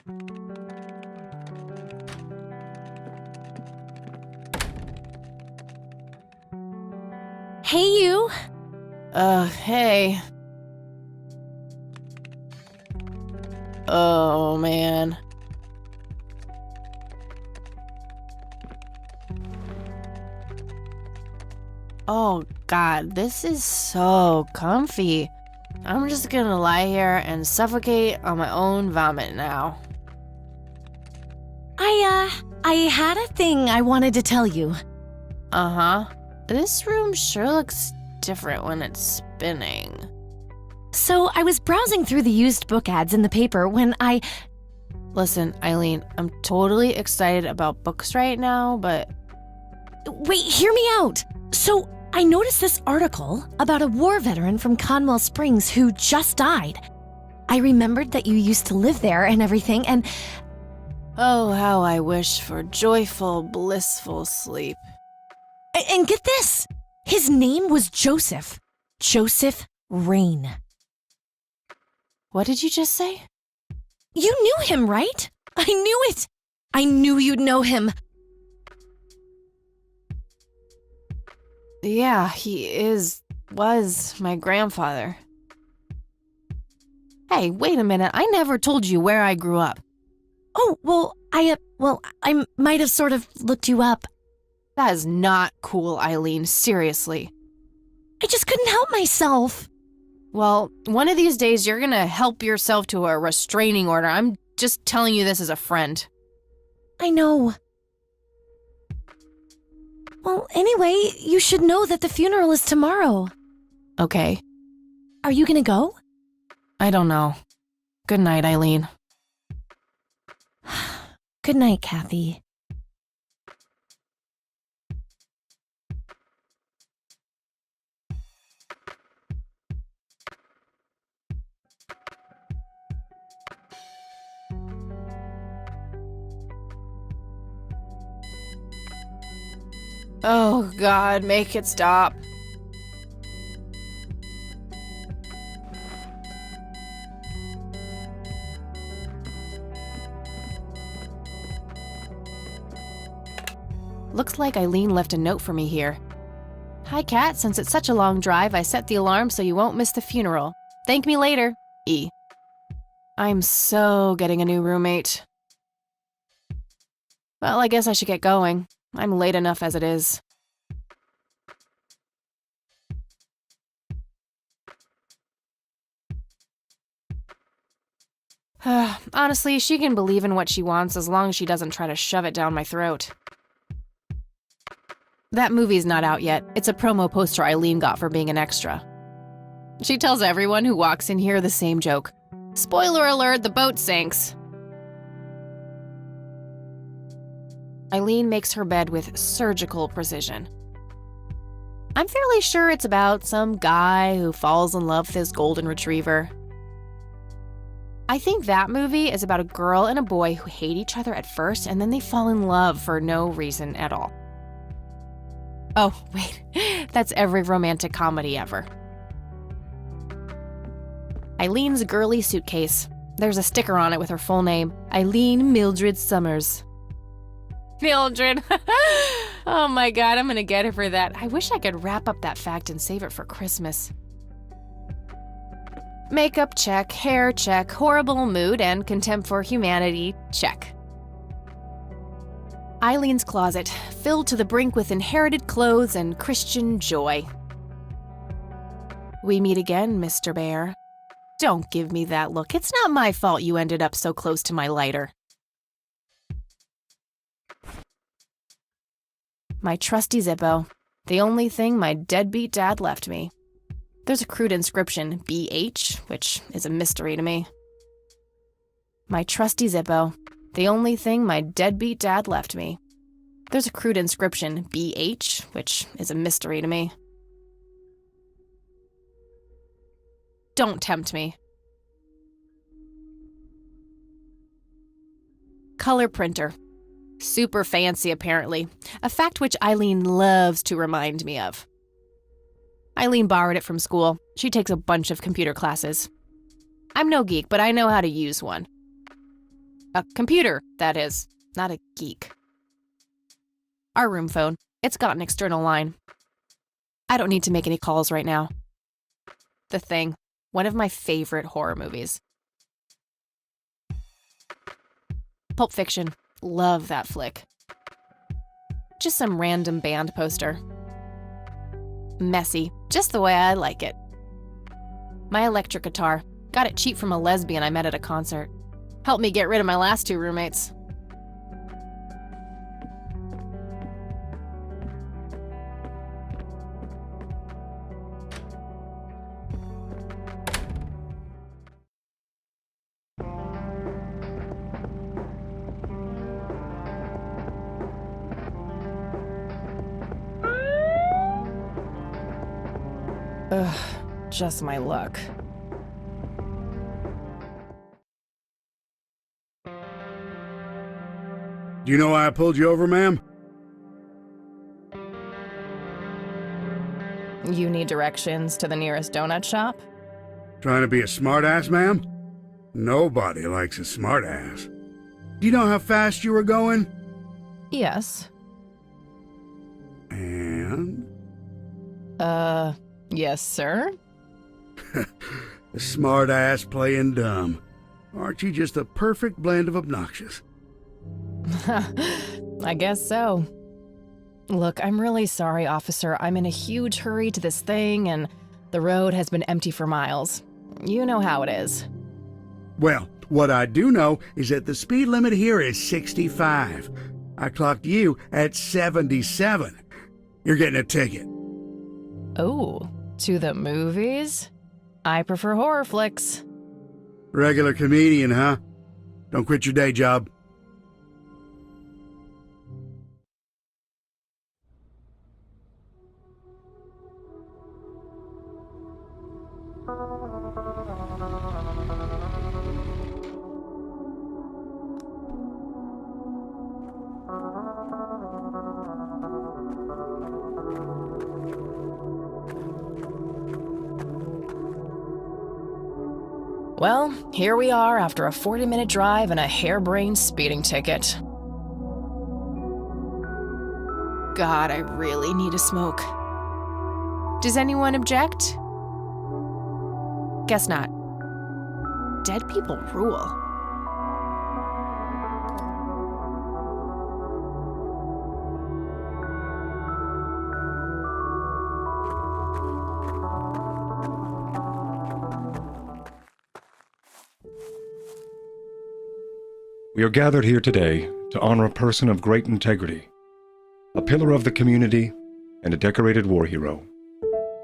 Hey, you. Hey. Oh, man. Oh, God, this is so comfy. I'm just gonna lie here and suffocate on my own vomit now. I had a thing I wanted to tell you. Uh-huh. This room sure looks different when it's spinning. So I was browsing through the used book ads in the paper when Listen, Eileen, I'm totally excited about books right now, but... Wait, hear me out. So I noticed this article about a war veteran from Conwell Springs who just died. I remembered that you used to live there and everything, and... Oh, how I wish for joyful, blissful sleep. And get this! His name was Joseph. Joseph Rain. What did you just say? You knew him, right? I knew it! I knew you'd know him. Yeah, was my grandfather. Hey, wait a minute, I never told you where I grew up. Oh, well, I might have sort of looked you up. That is not cool, Eileen, seriously. I just couldn't help myself. Well, one of these days you're gonna help yourself to a restraining order. I'm just telling you this as a friend. I know. Well, anyway, you should know that the funeral is tomorrow. Okay. Are you gonna go? I don't know. Good night, Eileen. Good night, Kathy. Oh, God, make it stop. Looks like Eileen left a note for me here. Hi, Kat. Since it's such a long drive, I set the alarm so you won't miss the funeral. Thank me later. E. I'm so getting a new roommate. Well, I guess I should get going. I'm late enough as it is. Honestly, she can believe in what she wants as long as she doesn't try to shove it down my throat. That movie's not out yet. It's a promo poster Eileen got for being an extra. She tells everyone who walks in here the same joke. Spoiler alert, the boat sinks. Eileen makes her bed with surgical precision. I'm fairly sure it's about some guy who falls in love with his golden retriever. I think that movie is about a girl and a boy who hate each other at first and then they fall in love for no reason at all. Oh, wait, that's every romantic comedy ever. Eileen's girly suitcase. There's a sticker on it with her full name, Eileen Mildred Summers. Mildred. Oh my God, I'm gonna get her for that. I wish I could wrap up that fact and save it for Christmas. Makeup check, hair check, horrible mood and contempt for humanity check. Eileen's closet, filled to the brink with inherited clothes and Christian joy. We meet again, Mr. Bear. Don't give me that look. It's not my fault you ended up so close to my lighter. My trusty Zippo, the only thing my deadbeat dad left me. There's a crude inscription, BH, which is a mystery to me. My trusty Zippo, the only thing my deadbeat dad left me. There's a crude inscription, BH, which is a mystery to me. Don't tempt me. Color printer. Super fancy, apparently. A fact which Eileen loves to remind me of. Eileen borrowed it from school. She takes a bunch of computer classes. I'm no geek, but I know how to use one. A computer, that is, not a geek. Our room phone. It's got an external line. I don't need to make any calls right now. The Thing, one of my favorite horror movies. Pulp Fiction, love that flick. Just some random band poster. Messy, just the way I like it. My electric guitar, got it cheap from a lesbian I met at a concert. Helped me get rid of my last 2 roommates. Ugh, just my luck. Do you know why I pulled you over, ma'am? You need directions to the nearest donut shop? Trying to be a smartass, ma'am? Nobody likes a smartass. Do you know how fast you were going? Yes. And? Yes, sir? A smartass playing dumb. Aren't you just a perfect blend of obnoxious? I guess so. Look, I'm really sorry, officer. I'm in a huge hurry to this thing, and the road has been empty for miles. You know how it is. Well, what I do know is that the speed limit here is 65. I clocked you at 77. You're getting a ticket. Oh, to the movies? I prefer horror flicks. Regular comedian, huh? Don't quit your day job. Well, here we are after a 40-minute drive and a harebrained speeding ticket. God, I really need a smoke. Does anyone object? Guess not. Dead people rule. We are gathered here today to honor a person of great integrity, a pillar of the community, and a decorated war hero.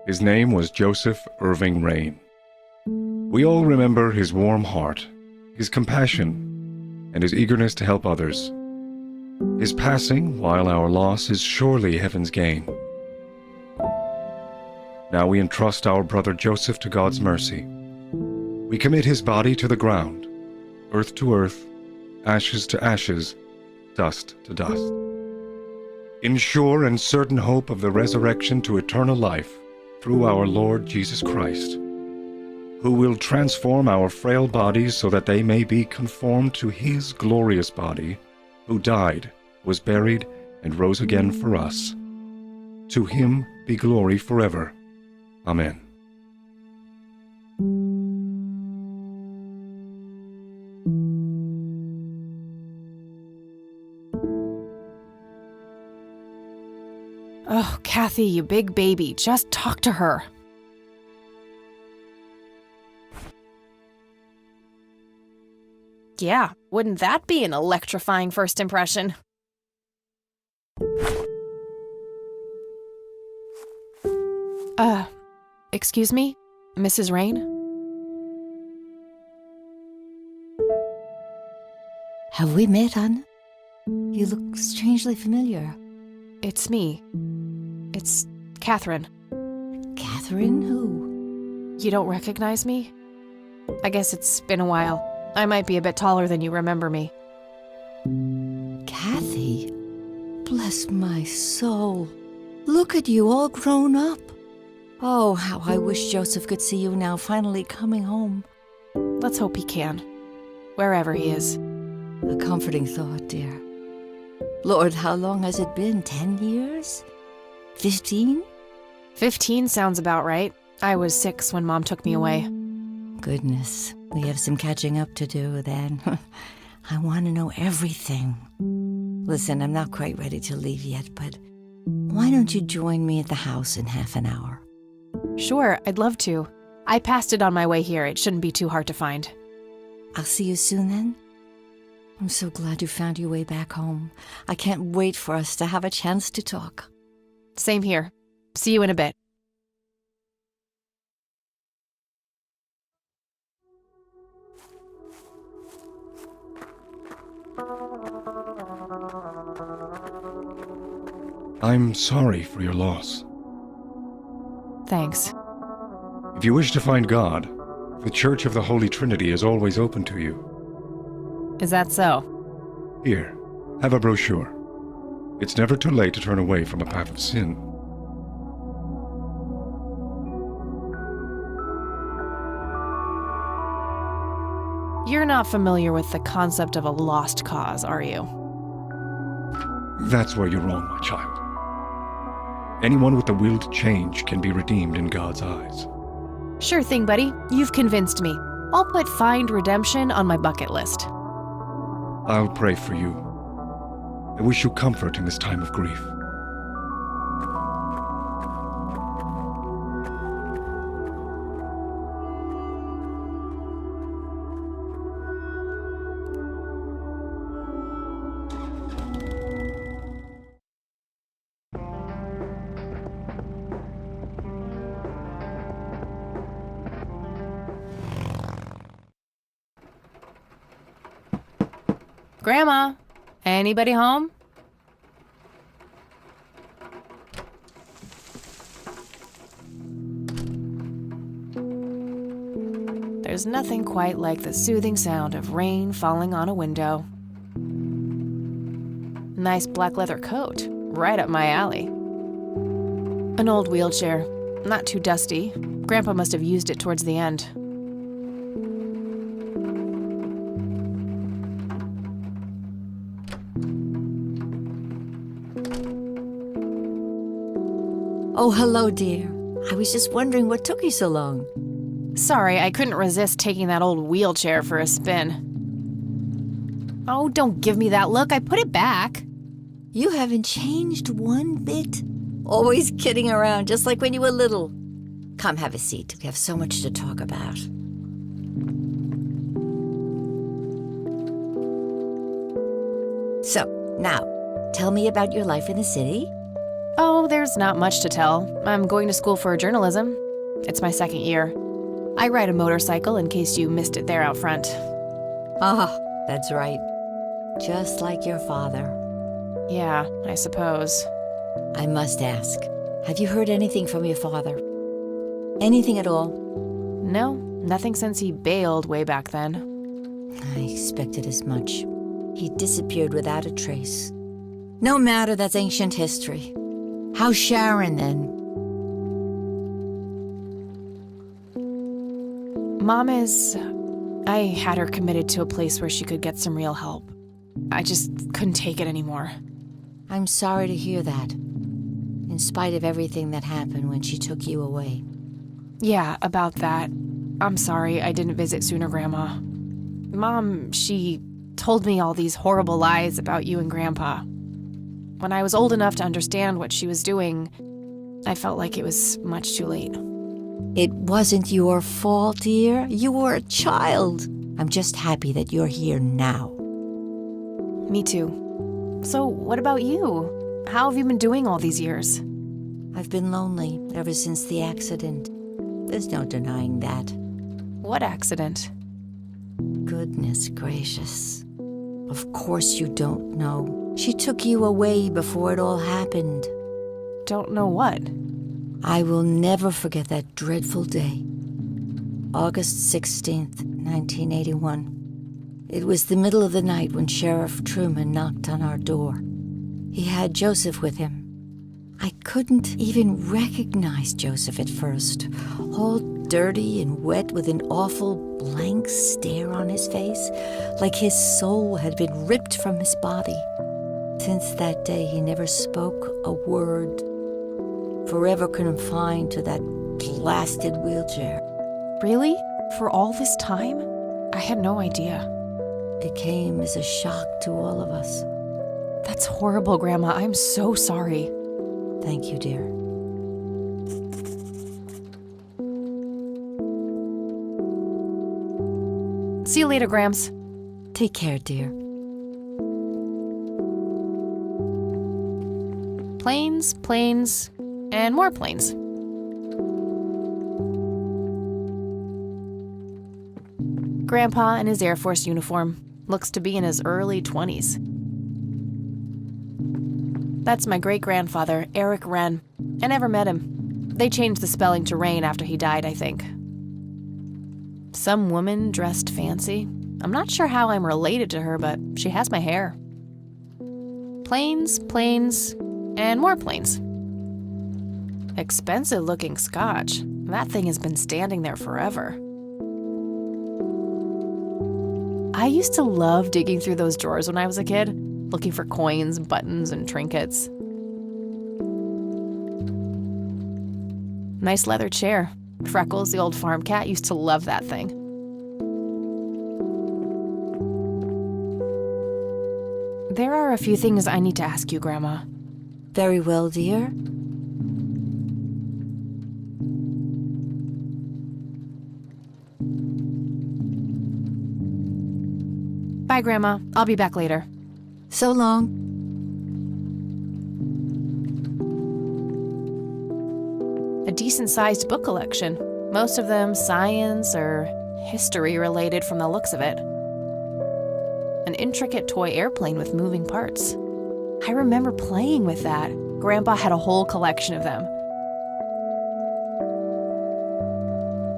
His name was Joseph Irving Rain. We all remember his warm heart, his compassion, and his eagerness to help others. His passing, while our loss, is surely heaven's gain. Now we entrust our brother Joseph to God's mercy. We commit his body to the ground, earth to earth, ashes to ashes, dust to dust. In sure and certain hope of the resurrection to eternal life through our Lord Jesus Christ, who will transform our frail bodies so that they may be conformed to his glorious body, who died, was buried, and rose again for us. To him be glory forever. Amen. Oh, Kathy, you big baby, just talk to her. Yeah, wouldn't that be an electrifying first impression? Excuse me, Mrs. Rain? Have we met, Anne? You look strangely familiar. It's me. It's Catherine. Catherine who? You don't recognize me? I guess it's been a while. I might be a bit taller than you remember me. Kathy? Bless my soul. Look at you all grown up. Oh, how I wish Joseph could see you now, finally coming home. Let's hope he can. Wherever he is. A comforting thought, dear. Lord, how long has it been? 10 years? 15? 15 sounds about right. I was 6 when Mom took me away. Goodness, we have some catching up to do then. I want to know everything. Listen, I'm not quite ready to leave yet, but why don't you join me at the house in half an hour? Sure, I'd love to. I passed it on my way here. It shouldn't be too hard to find. I'll see you soon then. I'm so glad you found your way back home. I can't wait for us to have a chance to talk. Same here. See you in a bit. I'm sorry for your loss. Thanks. If you wish to find God, the Church of the Holy Trinity is always open to you. Is that so? Here, have a brochure. It's never too late to turn away from a path of sin. You're not familiar with the concept of a lost cause, are you? That's where you're wrong, my child. Anyone with the will to change can be redeemed in God's eyes. Sure thing, buddy. You've convinced me. I'll put find redemption on my bucket list. I'll pray for you. I wish you comfort in this time of grief. Grandma, anybody home? There's nothing quite like the soothing sound of rain falling on a window. Nice black leather coat, right up my alley. An old wheelchair, not too dusty. Grandpa must have used it towards the end. Oh, hello, dear. I was just wondering what took you so long. Sorry, I couldn't resist taking that old wheelchair for a spin. Oh, don't give me that look. I put it back. You haven't changed one bit. Always kidding around, just like when you were little. Come, have a seat. We have so much to talk about. So, now, tell me about your life in the city. Oh, there's not much to tell. I'm going to school for journalism. It's my 2nd year. I ride a motorcycle in case you missed it there out front. Ah, that's right. Just like your father. Yeah, I suppose. I must ask, have you heard anything from your father? Anything at all? No, nothing since he bailed way back then. I expected as much. He disappeared without a trace. No matter, that's ancient history. How's Sharon, then? Mom is... I had her committed to a place where she could get some real help. I just couldn't take it anymore. I'm sorry to hear that. In spite of everything that happened when she took you away. Yeah, about that. I'm sorry I didn't visit sooner, Grandma. Mom, she told me all these horrible lies about you and Grandpa. When I was old enough to understand what she was doing, I felt like it was much too late. It wasn't your fault, dear. You were a child. I'm just happy that you're here now. Me too. So, what about you? How have you been doing all these years? I've been lonely ever since the accident. There's no denying that. What accident? Goodness gracious. Of course you don't know. She took you away before it all happened. Don't know what? I will never forget that dreadful day. August 16th, 1981. It was the middle of the night when Sheriff Truman knocked on our door. He had Joseph with him. I couldn't even recognize Joseph at first. All dirty and wet with an awful blank stare on his face, like his soul had been ripped from his body. Since that day, he never spoke a word, forever confined to that blasted wheelchair. Really? For all this time? I had no idea. It came as a shock to all of us. That's horrible, Grandma. I'm so sorry. Thank you, dear. See you later, Grams. Take care, dear. Planes, planes, and more planes. Grandpa in his Air Force uniform looks to be in his early 20s. That's my great-grandfather, Eric Wren. I never met him. They changed the spelling to Rain after he died, I think. Some woman dressed fancy. I'm not sure how I'm related to her, but she has my hair. Planes, planes, and more planes. Expensive-looking scotch. That thing has been standing there forever. I used to love digging through those drawers when I was a kid, looking for coins, buttons, and trinkets. Nice leather chair. Freckles, the old farm cat, used to love that thing. There are a few things I need to ask you, Grandma. Very well, dear. Bye, Grandma. I'll be back later. So long. A decent-sized book collection. Most of them science or history-related from the looks of it. An intricate toy airplane with moving parts. I remember playing with that. Grandpa had a whole collection of them.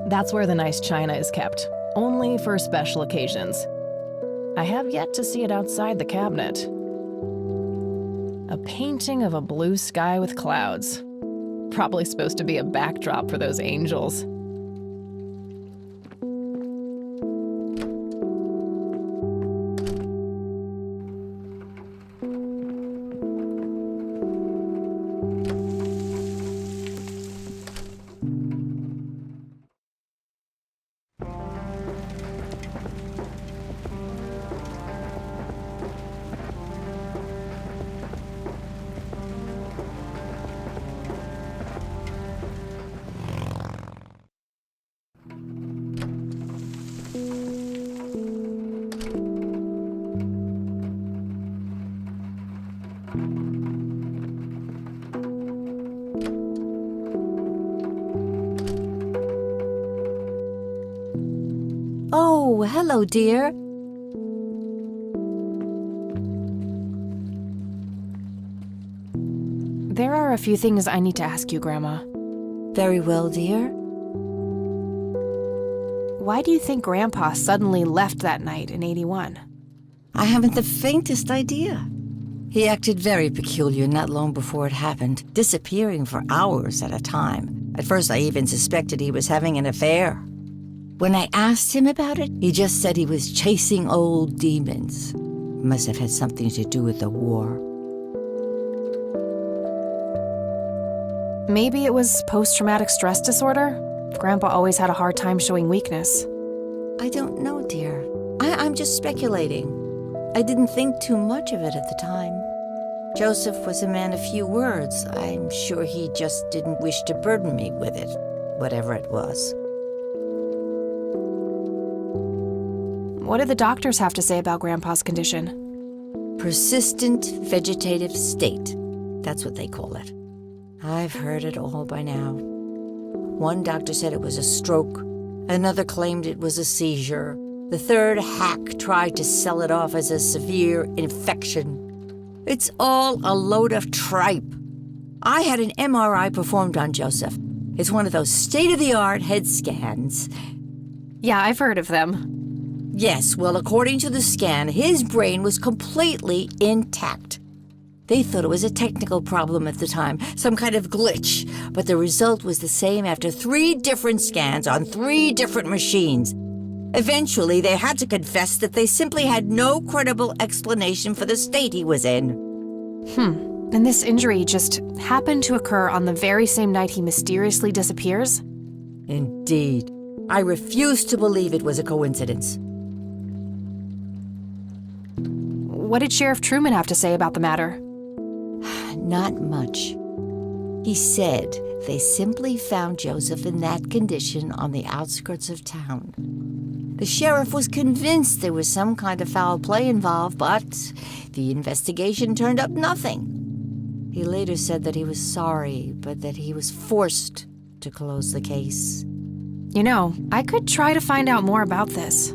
That's where the nice china is kept, only for special occasions. I have yet to see it outside the cabinet. A painting of a blue sky with clouds. Probably supposed to be a backdrop for those angels. Oh, hello, dear. There are a few things I need to ask you, Grandma. Very well, dear. Why do you think Grandpa suddenly left that night in '81? I haven't the faintest idea. He acted very peculiar not long before it happened, disappearing for hours at a time. At first, I even suspected he was having an affair. When I asked him about it, he just said he was chasing old demons. Must have had something to do with the war. Maybe it was post-traumatic stress disorder? Grandpa always had a hard time showing weakness. I don't know, dear. I'm just speculating. I didn't think too much of it at the time. Joseph was a man of few words. I'm sure he just didn't wish to burden me with it, whatever it was. What did the doctors have to say about Grandpa's condition? Persistent vegetative state. That's what they call it. I've heard it all by now. One doctor said it was a stroke. Another claimed it was a seizure. The third hack tried to sell it off as a severe infection. It's all a load of tripe. I had an MRI performed on Joseph. It's one of those state-of-the-art head scans. Yeah, I've heard of them. Yes, well, according to the scan, his brain was completely intact. They thought it was a technical problem at the time, some kind of glitch, but the result was the same after 3 different scans on 3 different machines. Eventually, they had to confess that they simply had no credible explanation for the state he was in. And this injury just happened to occur on the very same night he mysteriously disappears? Indeed. I refuse to believe it was a coincidence. What did Sheriff Truman have to say about the matter? Not much. He said they simply found Joseph in that condition on the outskirts of town. The sheriff was convinced there was some kind of foul play involved, but the investigation turned up nothing. He later said that he was sorry, but that he was forced to close the case. You know, I could try to find out more about this.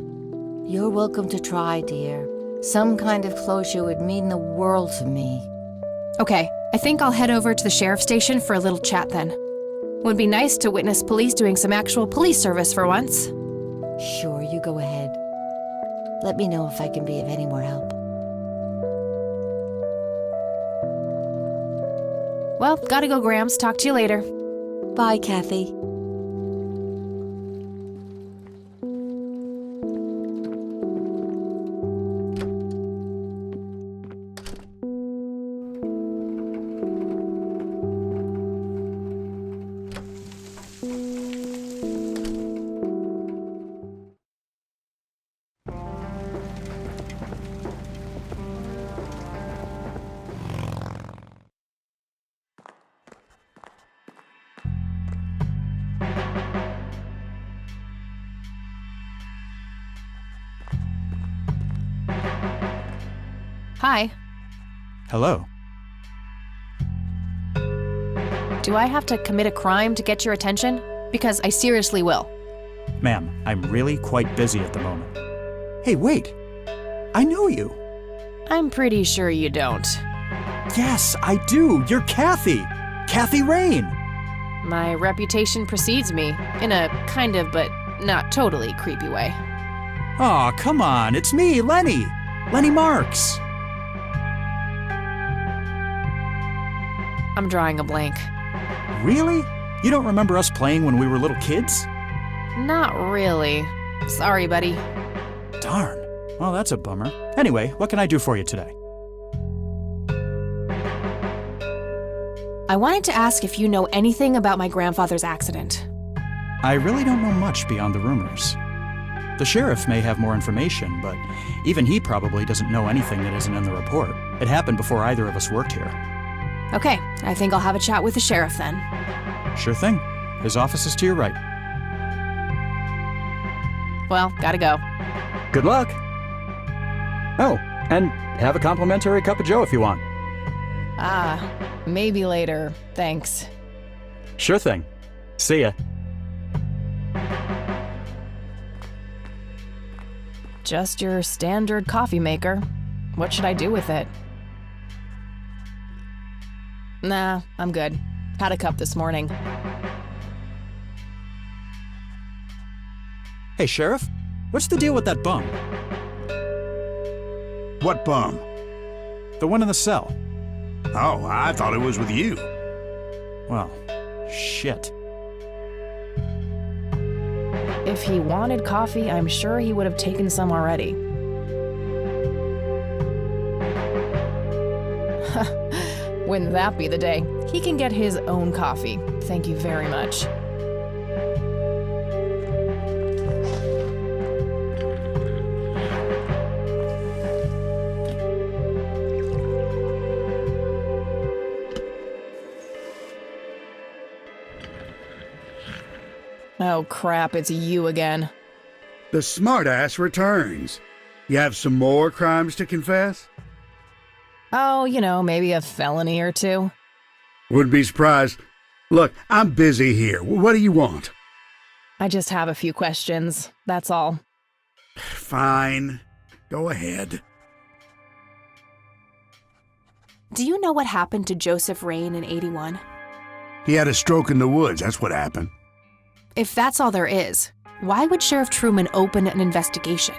You're welcome to try, dear. Some kind of closure would mean the world to me. Okay, I think I'll head over to the sheriff's station for a little chat then. Would be nice to witness police doing some actual police service for once. Sure, you go ahead. Let me know if I can be of any more help. Well, gotta go, Grams. Talk to you later. Bye, Kathy. Hi. Hello. Do I have to commit a crime to get your attention? Because I seriously will. Ma'am, I'm really quite busy at the moment. Hey, wait! I know you! I'm pretty sure you don't. Yes, I do! You're Kathy! Kathy Rain! My reputation precedes me, in a kind of but not totally creepy way. Aw, come on, it's me, Lenny! Lenny Marks! I'm drawing a blank. Really? You don't remember us playing when we were little kids? Not really. Sorry, buddy. Darn. Well, that's a bummer. Anyway, what can I do for you today? I wanted to ask if you know anything about my grandfather's accident. I really don't know much beyond the rumors. The sheriff may have more information, but even he probably doesn't know anything that isn't in the report. It happened before either of us worked here. Okay, I think I'll have a chat with the sheriff then. Sure thing. His office is to your right. Well, gotta go. Good luck. Oh, and have a complimentary cup of joe if you want. Ah, maybe later. Thanks. Sure thing. See ya. Just your standard coffee maker. What should I do with it? Nah, I'm good. Had a cup this morning. Hey, Sheriff, what's the deal with that bum? What bum? The one in the cell. Oh, I thought it was with you. Well, shit. If he wanted coffee, I'm sure he would have taken some already. Wouldn't that be the day? He can get his own coffee. Thank you very much. Oh crap, it's you again. The smartass returns. You have some more crimes to confess? Oh, you know, maybe a felony or two. Wouldn't be surprised. Look, I'm busy here. What do you want? I just have a few questions, that's all. Fine. Go ahead. Do you know what happened to Joseph Rain in '81? He had a stroke in the woods. That's what happened. If that's all there is, why would Sheriff Truman open an investigation?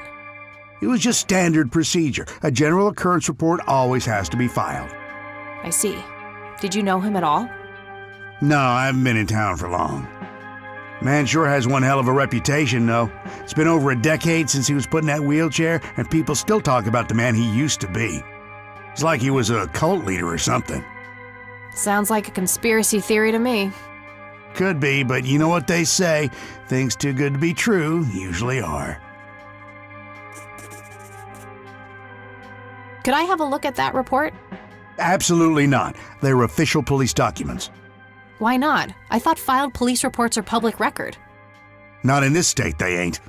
It was just standard procedure. A general occurrence report always has to be filed. I see. Did you know him at all? No, I haven't been in town for long. Man sure has one hell of a reputation, though. It's been over a decade since he was put in that wheelchair, and people still talk about the man he used to be. It's like he was a cult leader or something. Sounds like a conspiracy theory to me. Could be, but you know what they say. Things too good to be true usually are. Could I have a look at that report? Absolutely not. They're official police documents. Why not? I thought filed police reports are public record. Not in this state, they ain't.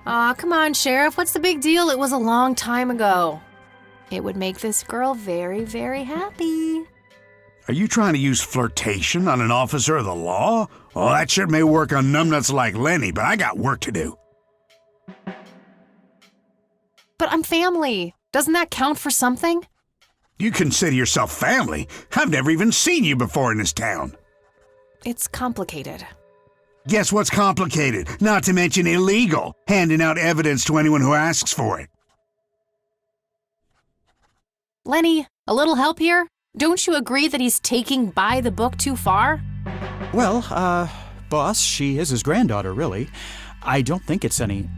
Aw, come on, Sheriff. What's the big deal? It was a long time ago. It would make this girl very, very happy. Are you trying to use flirtation on an officer of the law? Well, that shit may work on numbnuts like Lenny, but I got work to do. But I'm family. Doesn't that count for something? You consider yourself family? I've never even seen you before in this town. It's complicated. Guess what's complicated? Not to mention illegal. Handing out evidence to anyone who asks for it. Lenny, a little help here? Don't you agree that he's taking by the book too far? Well, boss, she is his granddaughter, really. I don't think it's any...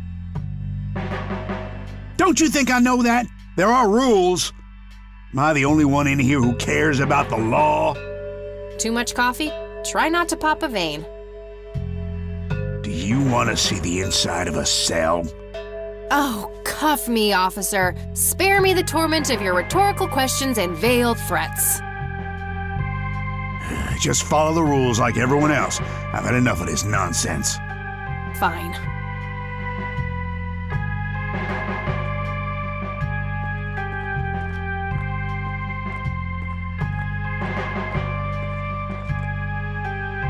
Don't you think I know that? There are rules. Am I the only one in here who cares about the law? Too much coffee? Try not to pop a vein. Do you want to see the inside of a cell? Oh, cuff me, officer. Spare me the torment of your rhetorical questions and veiled threats. Just follow the rules like everyone else. I've had enough of this nonsense. Fine.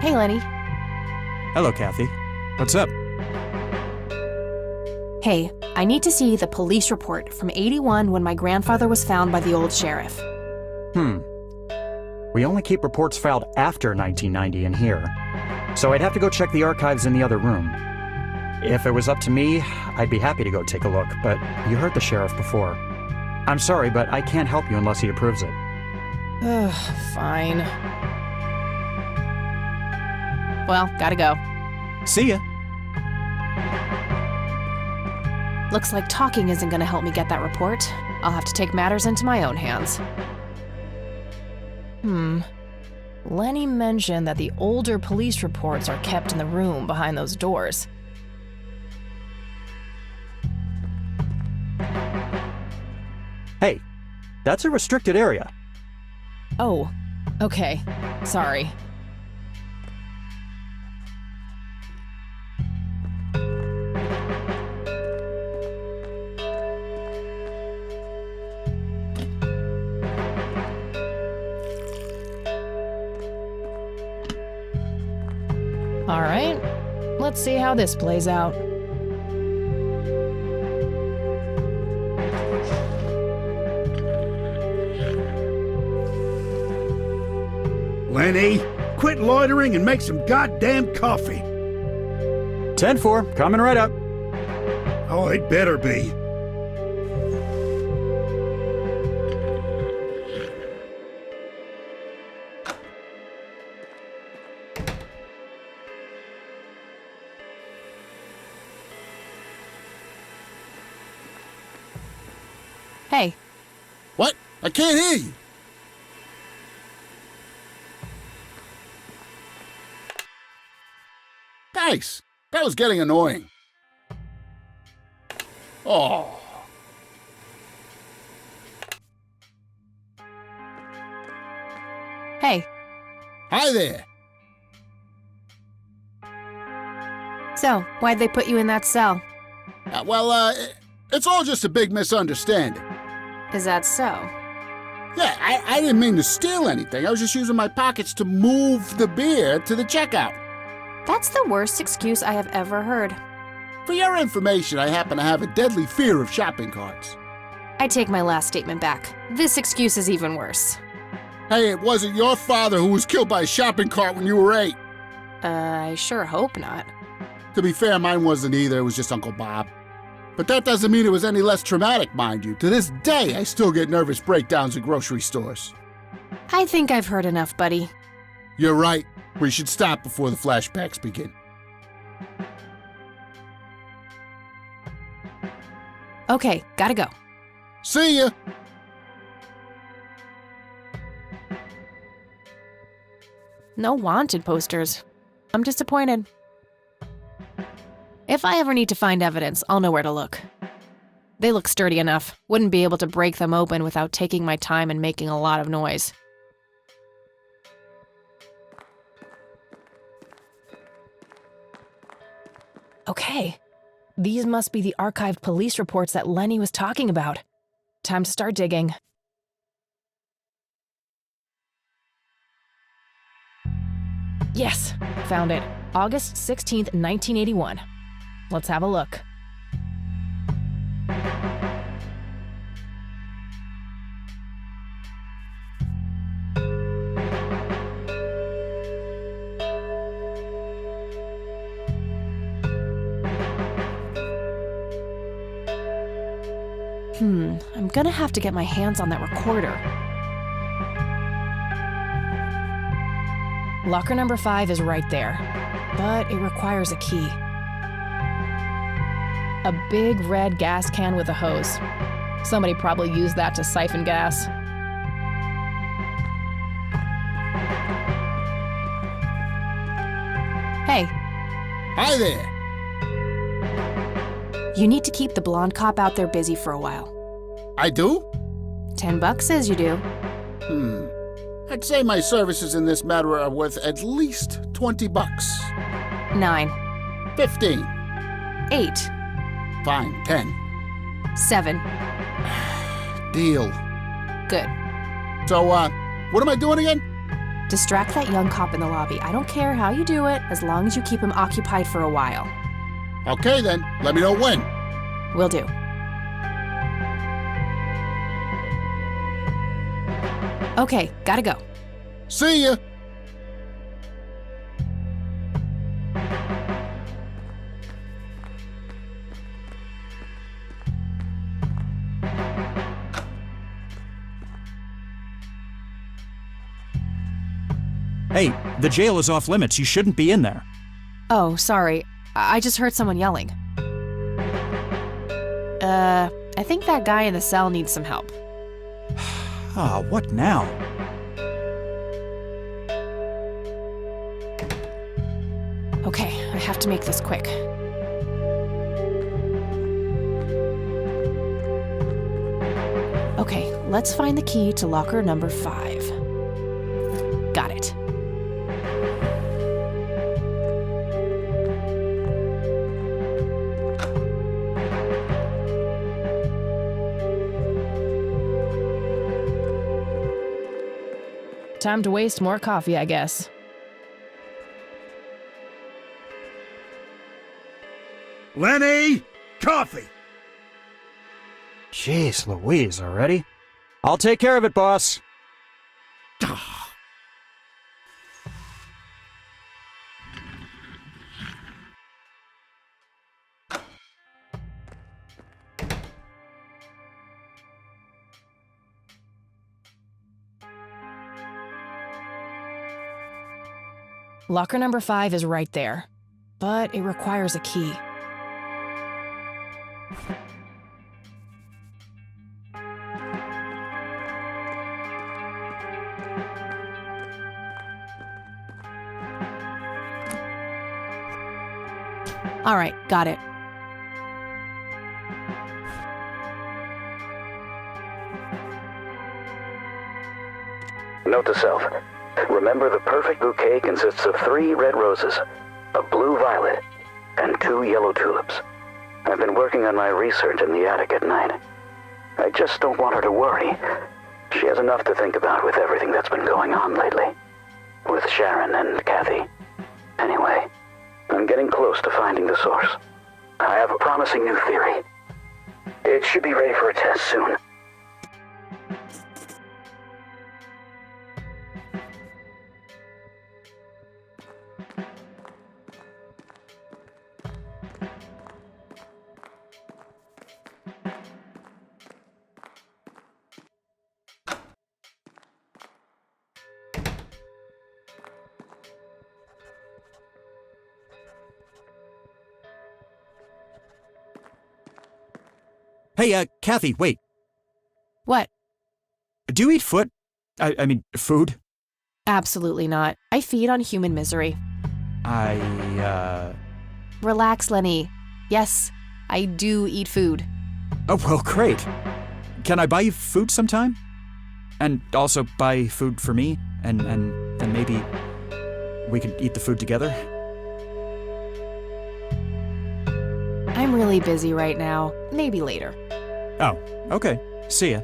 Hey, Lenny. Hello, Kathy. What's up? Hey, I need to see the police report from '81 when my grandfather was found by the old sheriff. We only keep reports filed after 1990 in here, so I'd have to go check the archives in the other room. If it was up to me, I'd be happy to go take a look, but you heard the sheriff before. I'm sorry, but I can't help you unless he approves it. Ugh, fine. Well, gotta go. See ya. Looks like talking isn't gonna help me get that report. I'll have to take matters into my own hands. Lenny mentioned that the older police reports are kept in the room behind those doors. Hey, that's a restricted area. Oh, okay. Sorry. All right, let's see how this plays out. Lenny, quit loitering and make some goddamn coffee. 10-4, coming right up. Oh, it better be. Hey, What? I can't hear you. Thanks. That was getting annoying. Oh. hey, Hi there. so why'd they put you in that cell? It's all just a big misunderstanding. Is that so? Yeah, I didn't mean to steal anything. I was just using my pockets to move the beer to the checkout. That's the worst excuse I have ever heard. For your information, I happen to have a deadly fear of shopping carts. I take my last statement back. This excuse is even worse. Hey, it wasn't your father who was killed by a shopping cart when you were 8. I sure hope not. To be fair, mine wasn't either. It was just Uncle Bob. But that doesn't mean it was any less traumatic, mind you. To this day, I still get nervous breakdowns in grocery stores. I think I've heard enough, buddy. You're right. We should stop before the flashbacks begin. Okay, gotta go. See ya! No wanted posters. I'm disappointed. If I ever need to find evidence, I'll know where to look. They look sturdy enough. Wouldn't be able to break them open without taking my time and making a lot of noise. Okay. These must be the archived police reports that Lenny was talking about. Time to start digging. Yes, found it. August 16th, 1981. Let's have a look. I'm gonna have to get my hands on that recorder. Locker number 5 is right there, but it requires a key. A big red gas can with a hose. Somebody probably used that to siphon gas. Hey. Hi there! You need to keep the blonde cop out there busy for a while. I do? $10 says you do. I'd say my services in this matter are worth at least $20. 9. 15. 8. Fine, 10. 7. Deal. Good. So, what am I doing again? Distract that young cop in the lobby. I don't care how you do it, as long as you keep him occupied for a while. Okay then, let me know when. Will do. Okay, gotta go. See ya! Hey, the jail is off limits. You shouldn't be in there. Oh, sorry. I just heard someone yelling. I think that guy in the cell needs some help. Ah, what now? Okay, I have to make this quick. Okay, let's find the key to locker number 5. Got it. Time to waste more coffee, I guess. Lenny! Coffee! Jeez Louise, already? I'll take care of it, boss. Locker number 5 is right there, but it requires a key. All right, got it. Note to self. Remember, the perfect bouquet consists of 3 red roses, a blue violet, and 2 yellow tulips. I've been working on my research in the attic at night. I just don't want her to worry. She has enough to think about with everything that's been going on lately. With Sharon and Kathy. Anyway, I'm getting close to finding the source. I have a promising new theory. It should be ready for a test soon. Hey, Kathy, wait. What? Do you eat foot? I mean, food? Absolutely not. I feed on human misery. Relax, Lenny. Yes, I do eat food. Oh, well, great. Can I buy you food sometime? And also buy food for me? And then maybe we could eat the food together? I'm really busy right now. Maybe later. Oh, okay. See ya.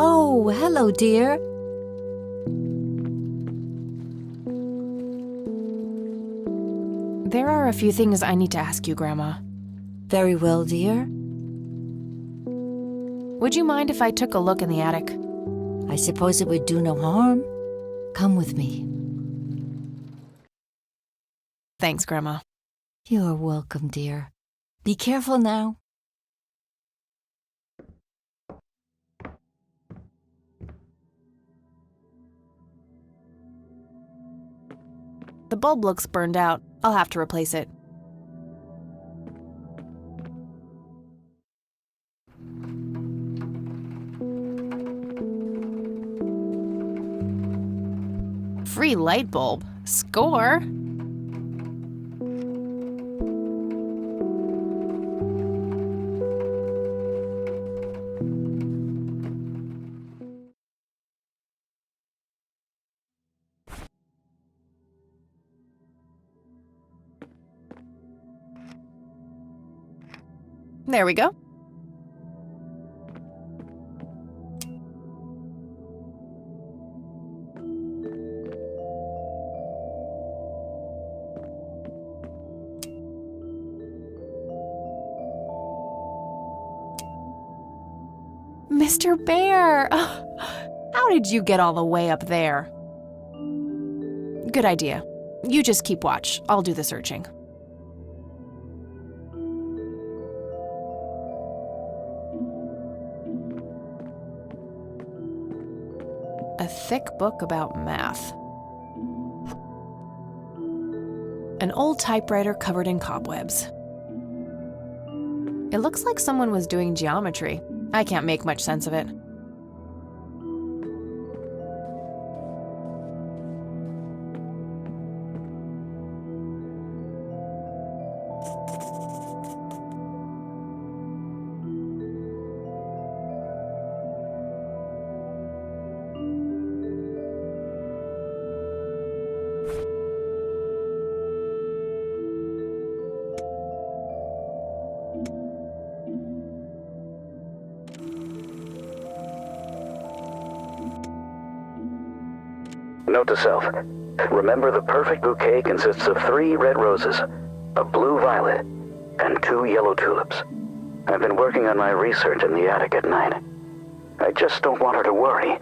Oh, hello, dear. There are a few things I need to ask you, Grandma. Very well, dear. Would you mind if I took a look in the attic? I suppose it would do no harm. Come with me. Thanks, Grandma. You're welcome, dear. Be careful now. The bulb looks burned out. I'll have to replace it. Free light bulb. Score! There we go. Mr. Bear! How did you get all the way up there? Good idea. You just keep watch. I'll do the searching. A thick book about math. An old typewriter covered in cobwebs. It looks like someone was doing geometry. I can't make much sense of it. Note to self. Remember, the perfect bouquet consists of 3 red roses, a blue violet, and 2 yellow tulips. I've been working on my research in the attic at night. I just don't want her to worry.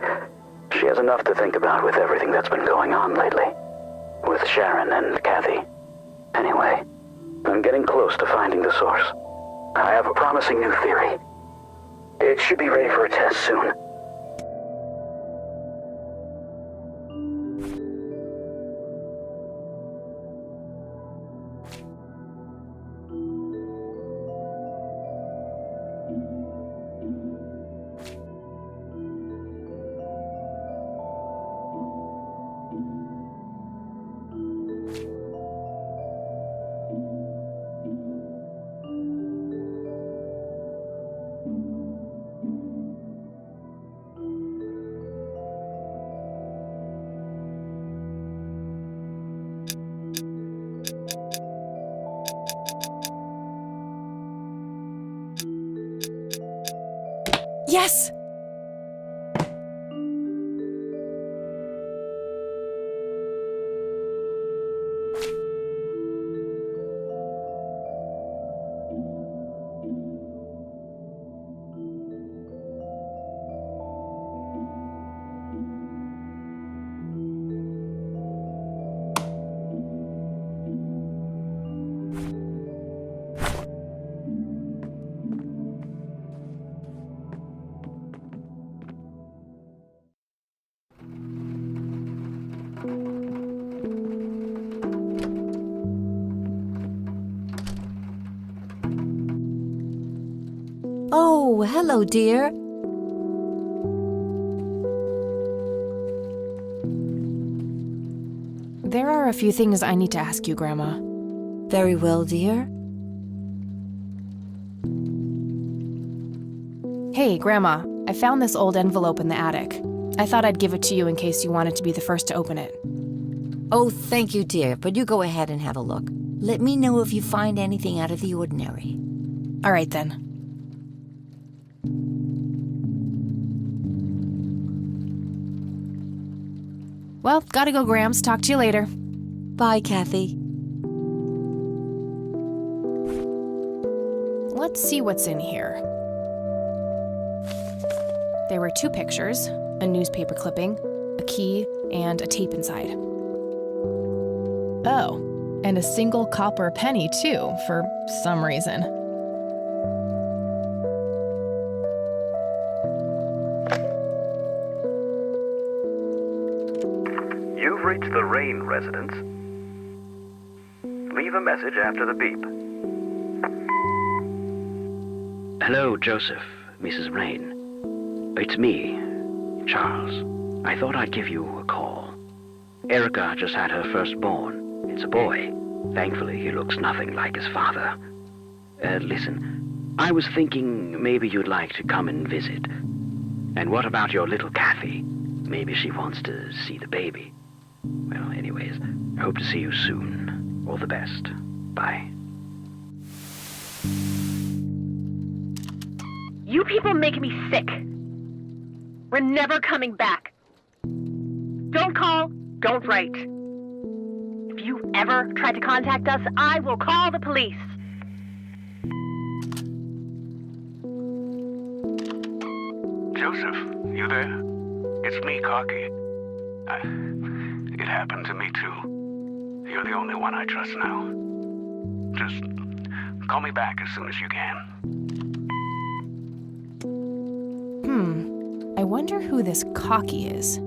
She has enough to think about with everything that's been going on lately. With Sharon and Kathy. Anyway, I'm getting close to finding the source. I have a promising new theory. It should be ready for a test soon. Yes! hello, dear. There are a few things I need to ask you, Grandma. Very well, dear. Hey, Grandma, I found this old envelope in the attic. I thought I'd give it to you in case you wanted to be the first to open it. Oh, thank you, dear, but you go ahead and have a look. Let me know if you find anything out of the ordinary. All right, then. Well, gotta go, Grams. Talk to you later. Bye, Kathy. Let's see what's in here. There were 2 pictures, a newspaper clipping, a key, and a tape inside. Oh, and a single copper penny, too, for some reason. You've reached the Rain residence. Leave a message after the beep. Hello, Joseph, Mrs. Rain. It's me, Charles. I thought I'd give you a call. Erica just had her firstborn. It's a boy. Thankfully, he looks nothing like his father. Listen, I was thinking maybe you'd like to come and visit. And what about your little Kathy? Maybe she wants to see the baby. Well, anyways, I hope to see you soon. All the best. Bye. You people make me sick. We're never coming back. Don't call, don't write. If you ever try to contact us, I will call the police. Joseph, you there? It's me, Cocky. It happened to me, too. You're the only one I trust now. Just call me back as soon as you can. I wonder who this Cocky is.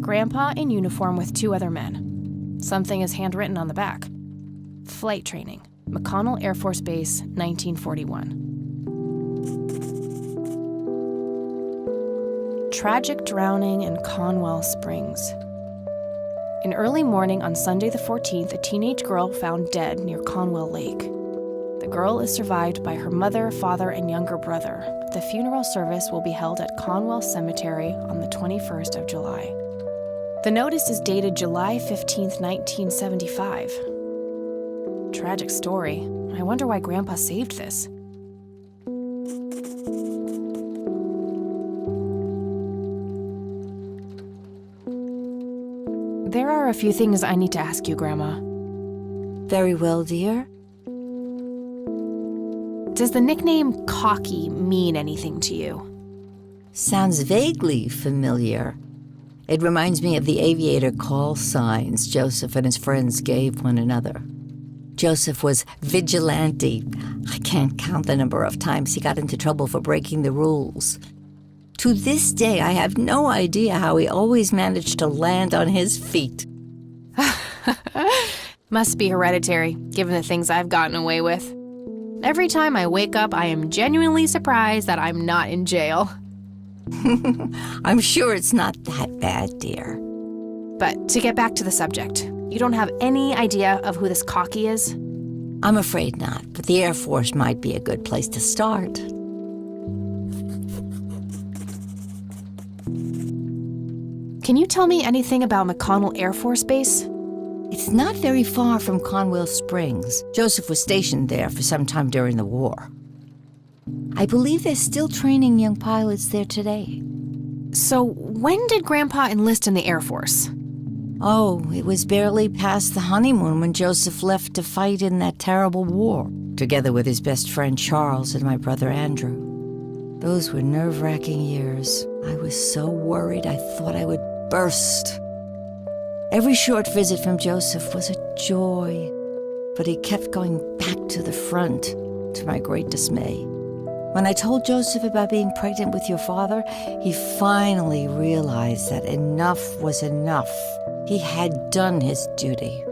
Grandpa in uniform with 2 other men. Something is handwritten on the back. Flight training, McConnell Air Force Base, 1941. Tragic drowning in Conwell Springs. In early morning on Sunday the 14th, a teenage girl found dead near Conwell Lake. The girl is survived by her mother, father, and younger brother. The funeral service will be held at Conwell Cemetery on the 21st of July. The notice is dated July 15th, 1975. Tragic story. I wonder why Grandpa saved this. There are a few things I need to ask you, Grandma. Very well, dear. Does the nickname Cocky mean anything to you? Sounds vaguely familiar. It reminds me of the aviator call signs Joseph and his friends gave one another. Joseph was vigilante. I can't count the number of times he got into trouble for breaking the rules. To this day, I have no idea how he always managed to land on his feet. Must be hereditary, given the things I've gotten away with. Every time I wake up, I am genuinely surprised that I'm not in jail. I'm sure it's not that bad, dear. But to get back to the subject, you don't have any idea of who this Cocky is? I'm afraid not, but the Air Force might be a good place to start. Can you tell me anything about McConnell Air Force Base? It's not very far from Conwell Springs. Joseph was stationed there for some time during the war. I believe they're still training young pilots there today. So when did Grandpa enlist in the Air Force? Oh, it was barely past the honeymoon when Joseph left to fight in that terrible war, together with his best friend Charles and my brother Andrew. Those were nerve-wracking years. I was so worried I thought I would burst. Every short visit from Joseph was a joy, but he kept going back to the front, to my great dismay. When I told Joseph about being pregnant with your father, he finally realized that enough was enough. He had done his duty.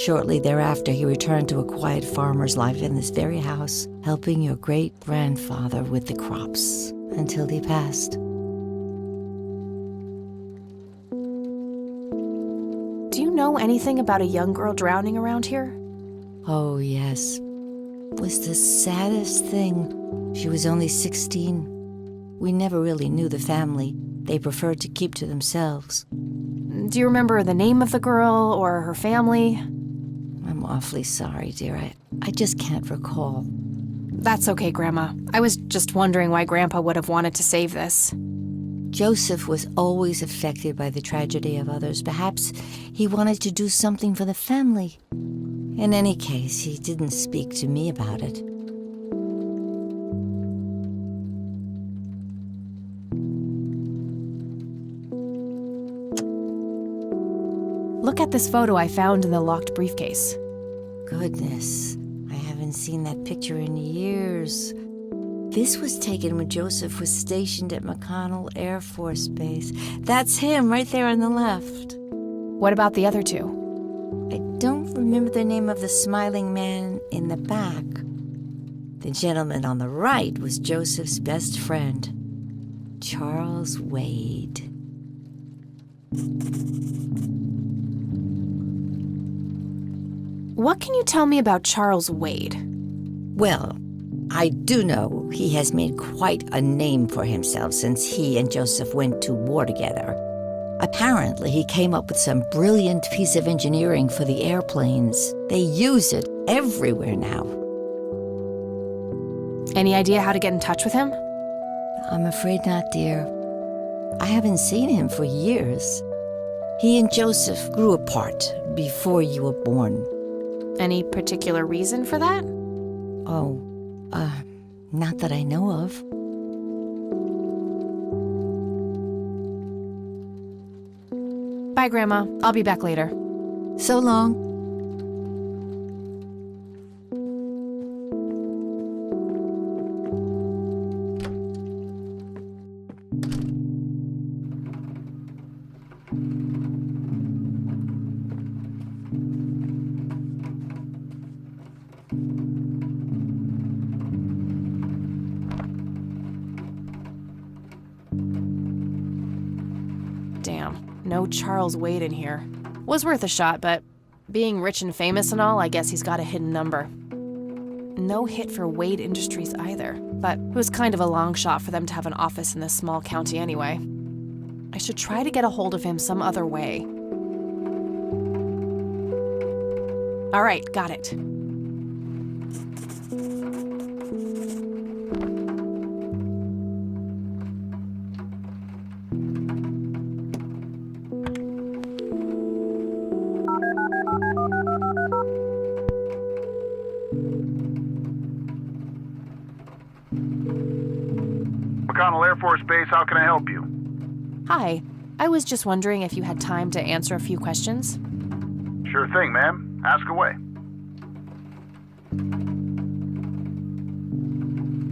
Shortly thereafter, he returned to a quiet farmer's life in this very house, helping your great-grandfather with the crops until he passed. Do you know anything about a young girl drowning around here? Oh, yes. It was the saddest thing. She was only 16. We never really knew the family. They preferred to keep to themselves. Do you remember the name of the girl or her family? I'm awfully sorry, dear. I just can't recall. That's okay, Grandma. I was just wondering why Grandpa would have wanted to save this. Joseph was always affected by the tragedy of others. Perhaps he wanted to do something for the family. In any case, he didn't speak to me about it. Look at this photo I found in the locked briefcase. Goodness, I haven't seen that picture in years. This was taken when Joseph was stationed at McConnell Air Force Base. That's him right there on the left. What about the other two? I don't remember the name of the smiling man in the back. The gentleman on the right was Joseph's best friend, Charles Wade. What can you tell me about Charles Wade? Well, I do know he has made quite a name for himself since he and Joseph went to war together. Apparently, he came up with some brilliant piece of engineering for the airplanes. They use it everywhere now. Any idea how to get in touch with him? I'm afraid not, dear. I haven't seen him for years. He and Joseph grew apart before you were born. Any particular reason for that? Oh, not that I know of. Bye, Grandma. I'll be back later. So long. Damn, no Charles Wade in here. Was worth a shot, but being rich and famous and all, I guess he's got a hidden number. No hit for Wade Industries either, but it was kind of a long shot for them to have an office in this small county anyway. I should try to get a hold of him some other way. All right, got it. McConnell Air Force Base, how can I help you? Hi, I was just wondering if you had time to answer a few questions. Sure thing, ma'am. Ask away.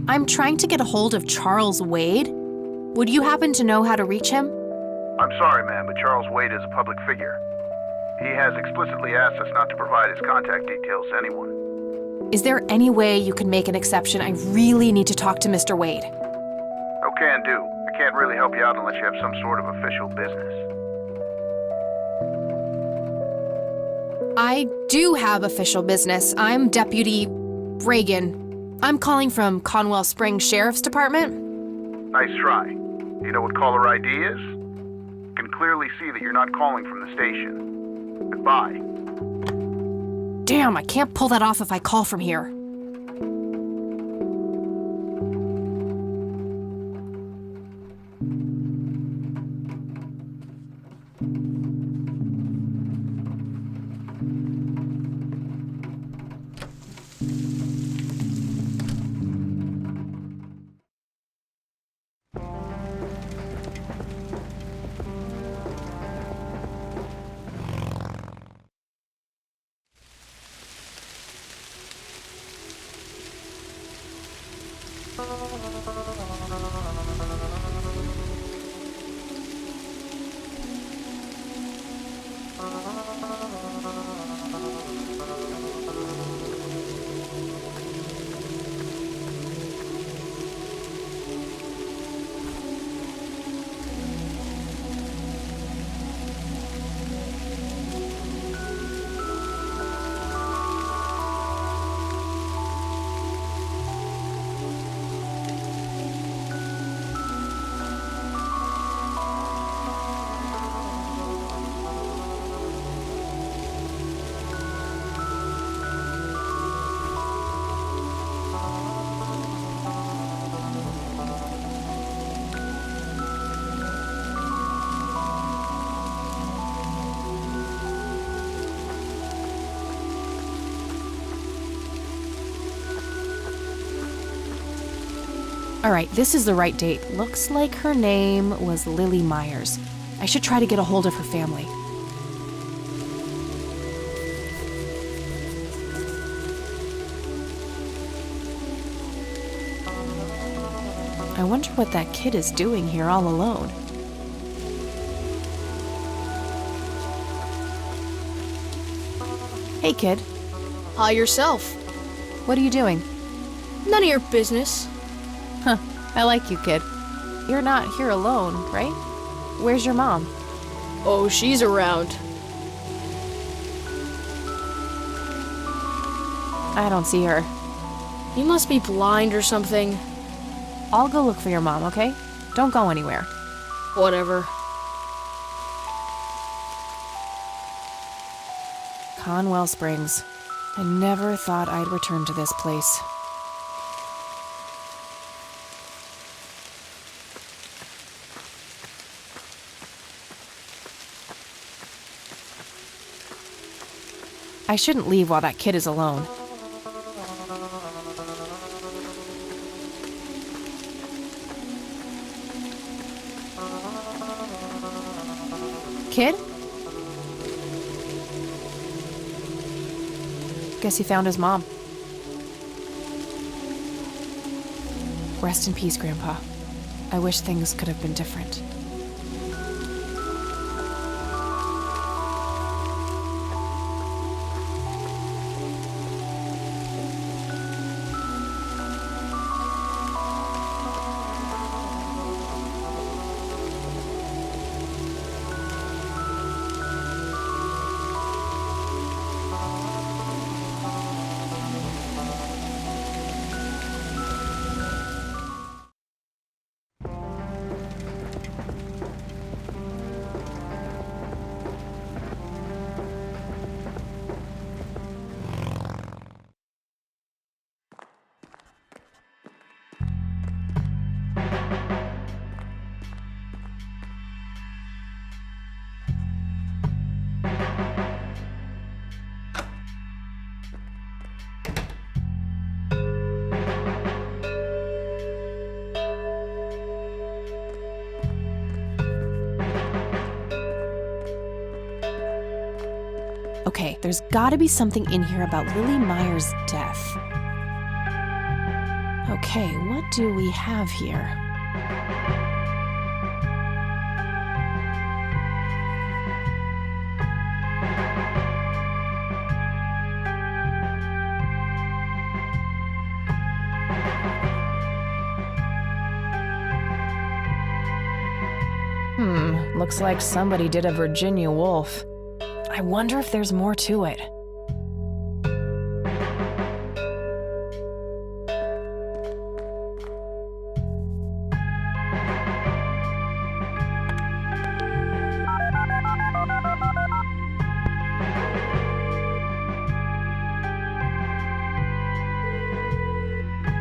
I'm trying to get a hold of Charles Wade. Would you happen to know how to reach him? I'm sorry, ma'am, but Charles Wade is a public figure. He has explicitly asked us not to provide his contact details to anyone. Is there any way you can make an exception? I really need to talk to Mr. Wade. No can do. I can't really help you out unless you have some sort of official business. I do have official business. I'm Deputy Reagan. I'm calling from Conwell Springs Sheriff's Department. Nice try. Do you know what caller ID is? Can clearly see that you're not calling from the station. Goodbye. Damn, I can't pull that off if I call from here. All right, this is the right date. Looks like her name was Lily Myers. I should try to get a hold of her family. I wonder what that kid is doing here all alone. Hey, kid. Hi yourself. What are you doing? None of your business. Huh, I like you, kid. You're not here alone, right? Where's your mom? Oh, she's around. I don't see her. You must be blind or something. I'll go look for your mom, okay? Don't go anywhere. Whatever. Conwell Springs. I never thought I'd return to this place. I shouldn't leave while that kid is alone. Kid? Guess he found his mom. Rest in peace, Grandpa. I wish things could have been different. Okay, there's gotta be something in here about Lily Myers' death. Okay, what do we have here? Looks like somebody did a Virginia Woolf. I wonder if there's more to it.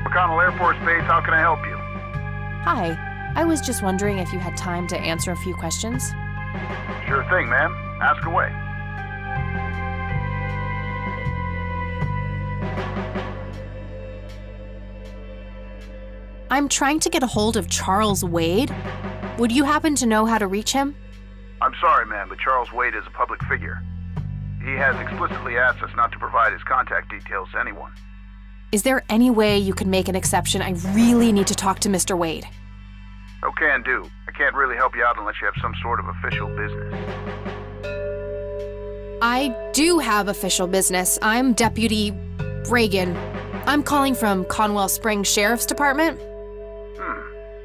McConnell Air Force Base, how can I help you? Hi, I was just wondering if you had time to answer a few questions. Sure thing, ma'am. Ask away. I'm trying to get a hold of Charles Wade. Would you happen to know how to reach him? I'm sorry, ma'am, but Charles Wade is a public figure. He has explicitly asked us not to provide his contact details to anyone. Is there any way you can make an exception? I really need to talk to Mr. Wade. Oh, can do. I can't really help you out unless you have some sort of official business. I do have official business. I'm Deputy Reagan. I'm calling from Conwell Springs Sheriff's Department.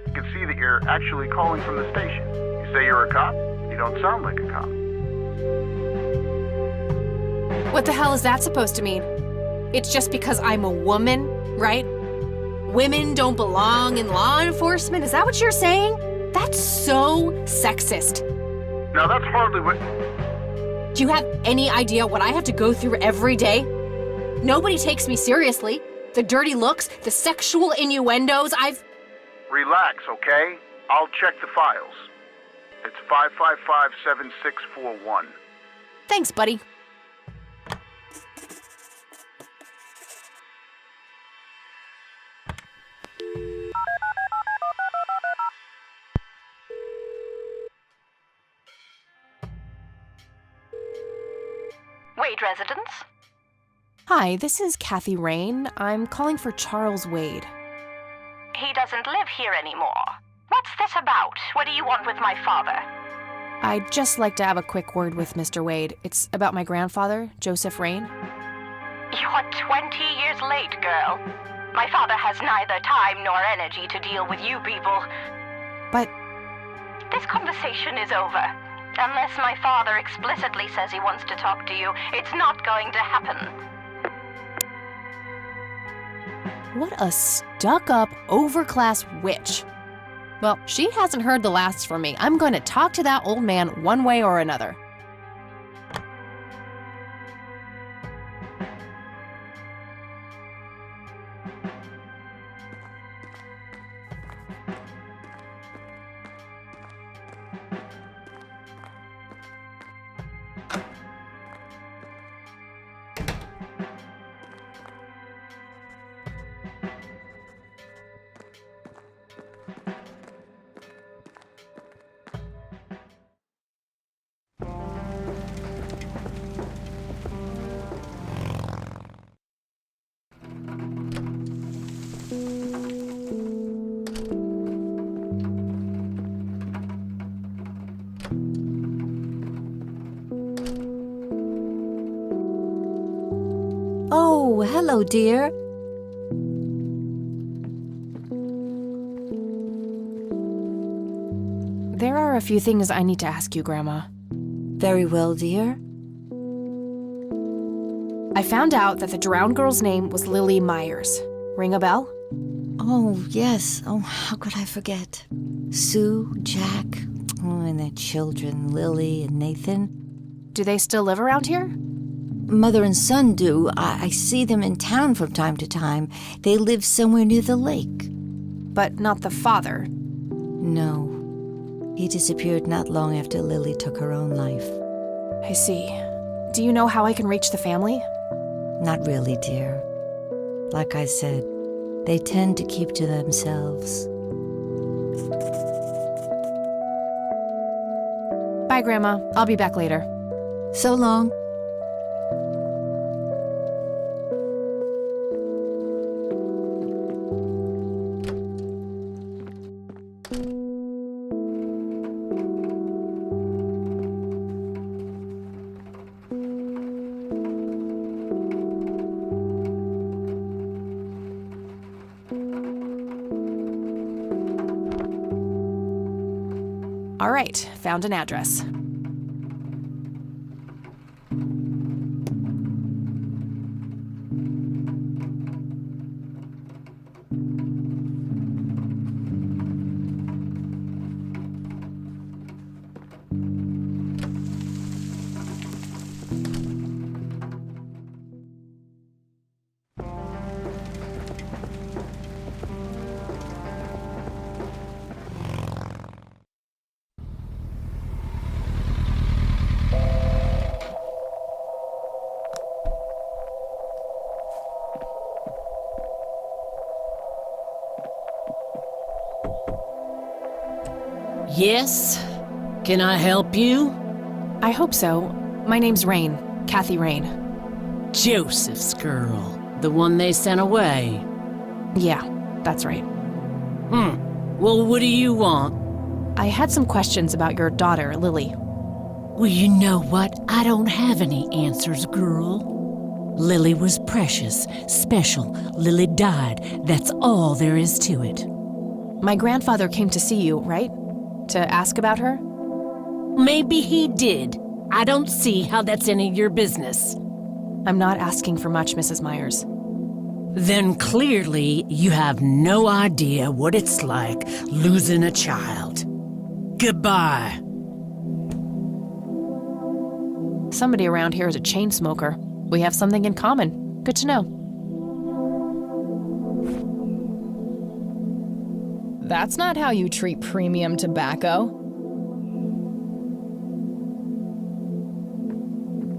I can see that you're actually calling from the station. You say you're a cop? You don't sound like a cop. What the hell is that supposed to mean? It's just because I'm a woman, right? Women don't belong in law enforcement? Is that what you're saying? That's so sexist. Now, that's hardly what... Do you have any idea what I have to go through every day? Nobody takes me seriously. The dirty looks, the sexual innuendos, Relax, okay? I'll check the files. It's 555-7641. Thanks, buddy. residence? Hi, this is Kathy Rain. I'm calling for Charles Wade. He doesn't live here anymore. What's this about? What do you want with my father? I'd just like to have a quick word with Mr. Wade. It's about my grandfather, Joseph Rain. You're 20 years late, girl. My father has neither time nor energy to deal with you people. But this conversation is over. Unless my father explicitly says he wants to talk to you, it's not going to happen. what a stuck-up, overclass witch. Well, she hasn't heard the last from me. I'm going to talk to that old man one way or another. Oh, hello, dear. There are a few things I need to ask you, Grandma. Very well, dear. I found out that the drowned girl's name was Lily Myers. Ring a bell? Oh, yes. Oh, how could I forget? Sue, Jack, and their children, Lily and Nathan. Do they still live around here? Mother and son do. I see them in town from time to time. They live somewhere near the lake. But not the father. No. He disappeared not long after Lily took her own life. I see. Do you know how I can reach the family? Not really, dear. Like I said, they tend to keep to themselves. Bye, Grandma. I'll be back later. So long. All right, found an address. Yes? Can I help you? I hope so. My name's Rain, Kathy Rain. Joseph's girl, the one they sent away. Yeah, that's right. Well, what do you want? I had some questions about your daughter, Lily. Well, you know what? I don't have any answers, girl. Lily was precious, special. Lily died. That's all there is to it. My grandfather came to see you, right? To ask about her? Maybe he did. I don't see how that's any of your business. I'm not asking for much, Mrs. Myers. Then clearly you have no idea what it's like losing a child. Goodbye. Somebody around here is a chain smoker. We have something in common. Good to know. That's not how you treat premium tobacco.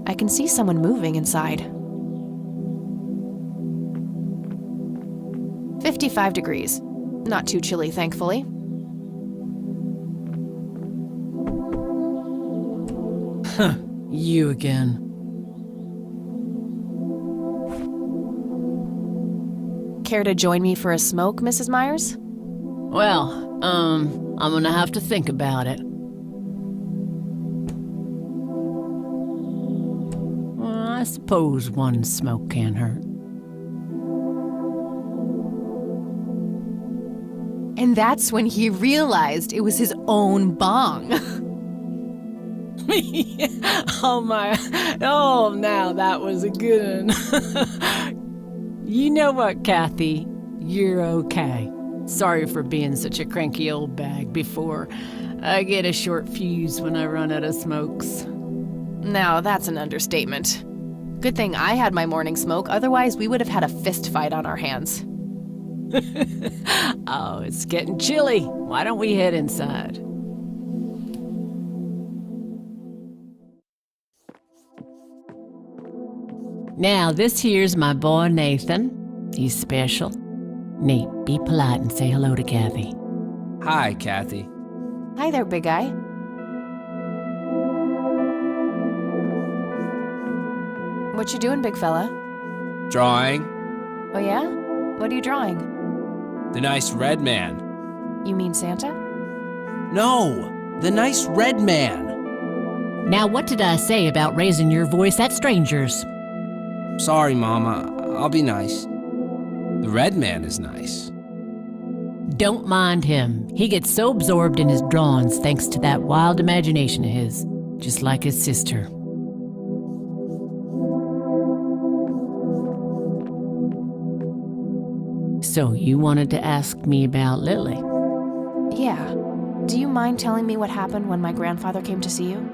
I can see someone moving inside. 55 degrees. Not too chilly, thankfully. You again. Care to join me for a smoke, Mrs. Myers? Well, I'm gonna have to think about it. Well, I suppose one smoke can't hurt. And that's when he realized it was his own bong. Oh, now that was a good one. You know what, Kathy? You're okay. Sorry for being such a cranky old bag before. I get a short fuse when I run out of smokes. Now, that's an understatement. Good thing I had my morning smoke, otherwise we would have had a fist fight on our hands. Oh, it's getting chilly. Why don't we head inside? Now, this here's my boy Nathan. He's special. Nate, be polite and say hello to Kathy. Hi, Kathy. Hi there, big guy. What you doing, big fella? Drawing. Oh yeah? What are you drawing? The nice red man. You mean Santa? No, the nice red man. Now, what did I say about raising your voice at strangers? Sorry, Mama. I'll be nice. The red man is nice. Don't mind him. He gets so absorbed in his drawings thanks to that wild imagination of his, just like his sister. So you wanted to ask me about Lily? Yeah. Do you mind telling me what happened when my grandfather came to see you?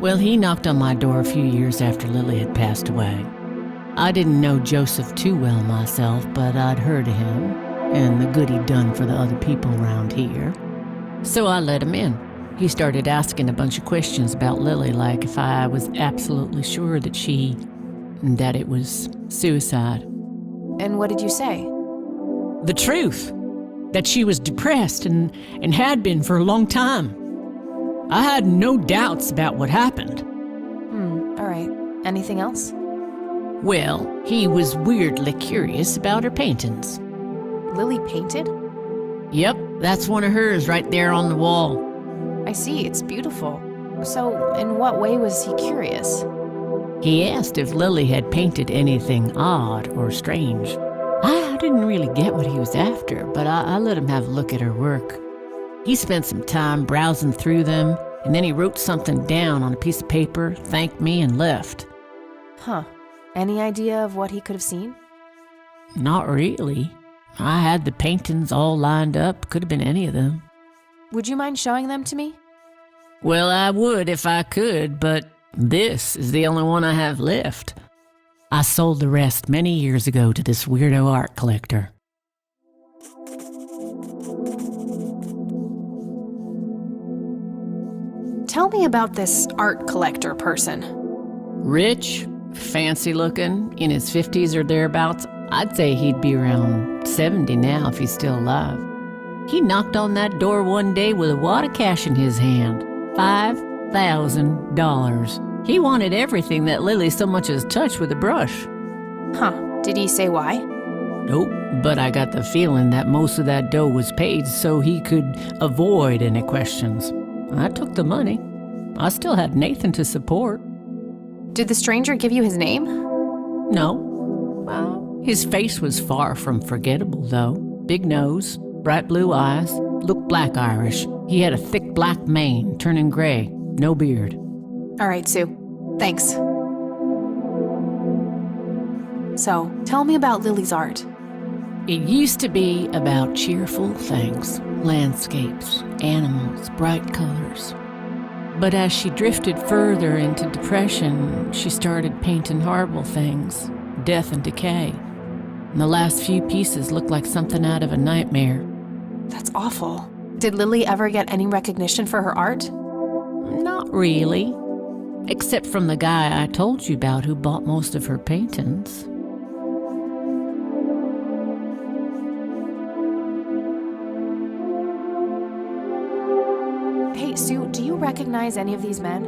Well, he knocked on my door a few years after Lily had passed away. I didn't know Joseph too well myself, but I'd heard of him and the good he'd done for the other people around here. So I let him in. He started asking a bunch of questions about Lily, like if I was absolutely sure that it was suicide. And what did you say? The truth. That she was depressed and had been for a long time. I had no doubts about what happened. All right. Anything else? Well, he was weirdly curious about her paintings. Lily painted? Yep, that's one of hers right there on the wall. I see, it's beautiful. So, in what way was he curious? He asked if Lily had painted anything odd or strange. I didn't really get what he was after, but I let him have a look at her work. He spent some time browsing through them, and then he wrote something down on a piece of paper, thanked me, and left. Huh. Any idea of what he could have seen? Not really. I had the paintings all lined up. Could have been any of them. Would you mind showing them to me? Well, I would if I could, but this is the only one I have left. I sold the rest many years ago to this weirdo art collector. Tell me about this art collector person. Rich, fancy looking, in his 50s or thereabouts. I'd say he'd be around 70 now if he's still alive. He knocked on that door one day with a wad of cash in his hand. $5,000. He wanted everything that Lily so much as touched with a brush. Huh. Did he say why? Nope, but I got the feeling that most of that dough was paid so he could avoid any questions. I took the money. I still had Nathan to support. Did the stranger give you his name? No. Well, his face was far from forgettable, though. Big nose, bright blue eyes, looked black Irish. He had a thick black mane, turning gray, no beard. All right, Sue. Thanks. So, tell me about Lily's art. It used to be about cheerful things, landscapes, animals, bright colors. But as she drifted further into depression, she started painting horrible things, death and decay. And the last few pieces looked like something out of a nightmare. That's awful. Did Lily ever get any recognition for her art? Not really. Except from the guy I told you about who bought most of her paintings. Hey, Sue, do you recognize any of these men?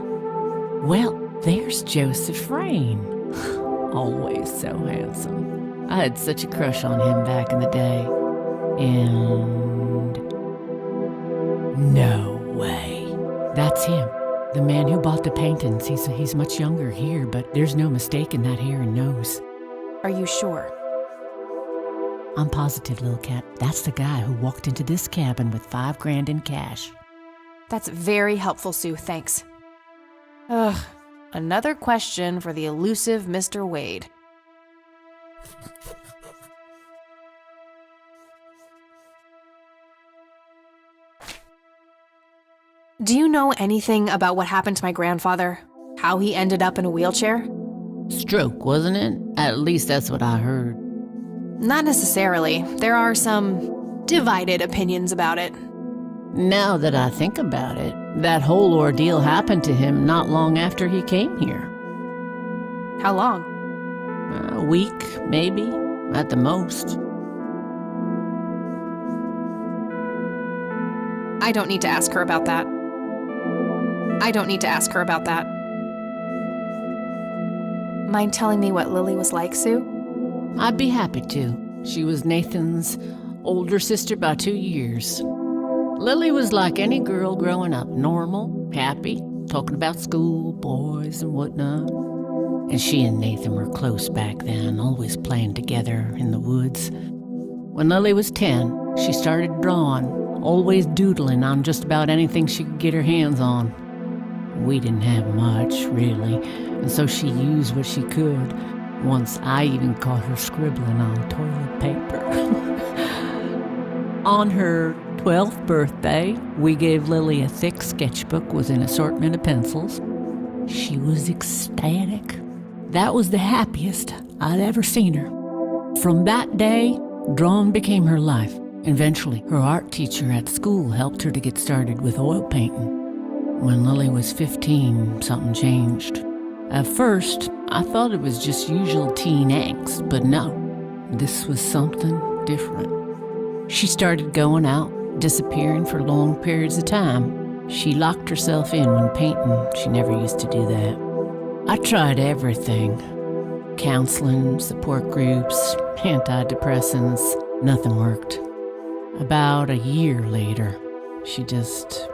Well, there's Joseph Rain. Always so handsome. I had such a crush on him back in the day. And no way. That's him. The man who bought the paintings. He's much younger here, but there's no mistaking that hair and nose. Are you sure? I'm positive, little cat. That's the guy who walked into this cabin with $5,000 in cash. That's very helpful, Sue. Thanks. Ugh. Another question for the elusive Mr. Wade. Do you know anything about what happened to my grandfather? How he ended up in a wheelchair? Stroke, wasn't it? At least that's what I heard. Not necessarily. There are some divided opinions about it. Now that I think about it, that whole ordeal happened to him not long after he came here. How long? A week, maybe, at the most. I don't need to ask her about that. Mind telling me what Lily was like, Sue? I'd be happy to. She was Nathan's older sister by 2 years. Lily was like any girl growing up, normal, happy, talking about school, boys, and whatnot. And she and Nathan were close back then, always playing together in the woods. When Lily was 10, she started drawing, always doodling on just about anything she could get her hands on. We didn't have much, really, and so she used what she could. Once I even caught her scribbling on toilet paper. On her 12th birthday, we gave Lily a thick sketchbook with an assortment of pencils. She was ecstatic. That was the happiest I'd ever seen her. From that day, drawing became her life. Eventually, her art teacher at school helped her to get started with oil painting. When Lily was 15, something changed. At first, I thought it was just usual teen angst, but no, this was something different. She started going out, disappearing for long periods of time. She locked herself in when painting. She never used to do that. I tried everything. Counseling, support groups, antidepressants. Nothing worked. About a year later, she just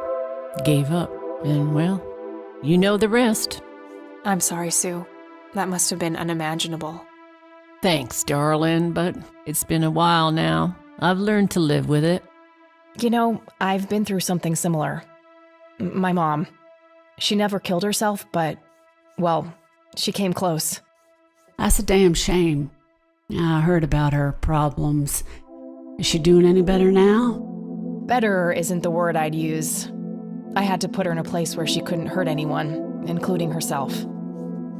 gave up. And, well, you know the rest. I'm sorry, Sue. That must have been unimaginable. Thanks, darling, but it's been a while now. I've learned to live with it. You know, I've been through something similar. My mom. She never killed herself, but, well, she came close. That's a damn shame. I heard about her problems. Is she doing any better now? Better isn't the word I'd use. I had to put her in a place where she couldn't hurt anyone, including herself.